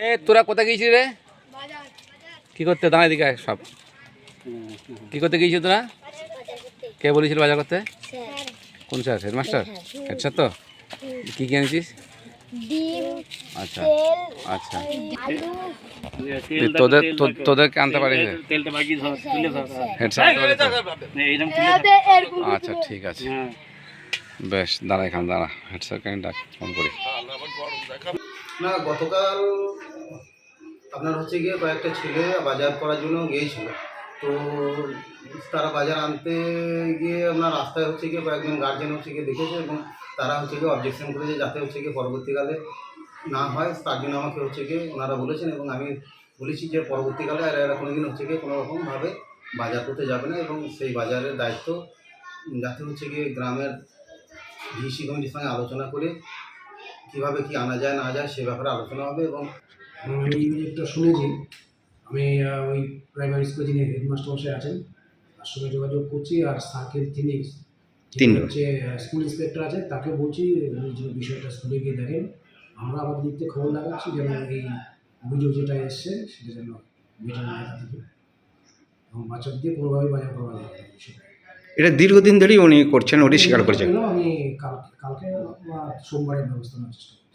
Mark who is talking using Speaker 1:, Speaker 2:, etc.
Speaker 1: তোরা কোথায় গিয়েছিস রে? কি করতে? দাঁড়া এদিকে সব। কি করতে গিয়েছিস তোরা? কে বলেছিল বাজার করতে? কোন স্যার? হেডমাস্টার? হেড স্যার তো? কি কিনেছিস? আচ্ছা আচ্ছা, তোদেরকে আনতে পারি? হেড স্যার আচ্ছা ঠিক আছে, বেশ দাঁড়া এখানে দাঁড়া, হেড স্যারকে আমি ফোন করি।
Speaker 2: না, গতকাল আপনার হচ্ছে গিয়ে কয়েকটা ছেলে বাজার করার জন্য গিয়েছিল। তো তারা বাজার আনতে গিয়ে আপনার রাস্তায় হচ্ছে গিয়ে কয়েকজন গার্জেন হচ্ছে গিয়ে দেখেছে এবং তারা হচ্ছে গিয়ে অবজেকশন করেছে যাতে হচ্ছে গিয়ে পরবর্তীকালে না হয়, তার জন্য আমাকে হচ্ছে গিয়ে ওনারা বলেছেন এবং আমি বলেছি যে পরবর্তীকালে আর এরা কোনো দিন হচ্ছে গিয়ে কোনো রকমভাবে বাজার করতে যাবে না এবং সেই বাজারের দায়িত্ব যাতে হচ্ছে গিয়ে গ্রামের ভিসি কমিটির সঙ্গে আলোচনা করে কীভাবে কী আনা যায় না যায় সে ব্যাপারে আলোচনা হবে। এবং
Speaker 3: আমি একটা শুনেছি, আমি ওই প্রাইমারি স্কুলে যিনি হেডমাস্টার মশাই আছেন তার সঙ্গে যোগাযোগ করছি, আর স্যারকে যিনি হচ্ছে স্কুল ইন্সপেক্টর আছে তাকে বলছি উনি যে বিষয়টা স্কুলে গিয়ে দেখেন। আমরা আমাদের দিক থেকে খবর লাগাচ্ছি যেন এই অভিযোগ যেটা এসছে সেটা যেন মেটানো না থাকে এবং বাচ্চাদের দিয়ে কোনোভাবেই বাজার করা যায় না। বিষয়টা
Speaker 4: এটা দীর্ঘদিন ধরেই উনি করছেন, উনি স্বীকার করেছেন।
Speaker 3: আমি কালকে বা সোমবারের ব্যবস্থা নেওয়ার চেষ্টা করব।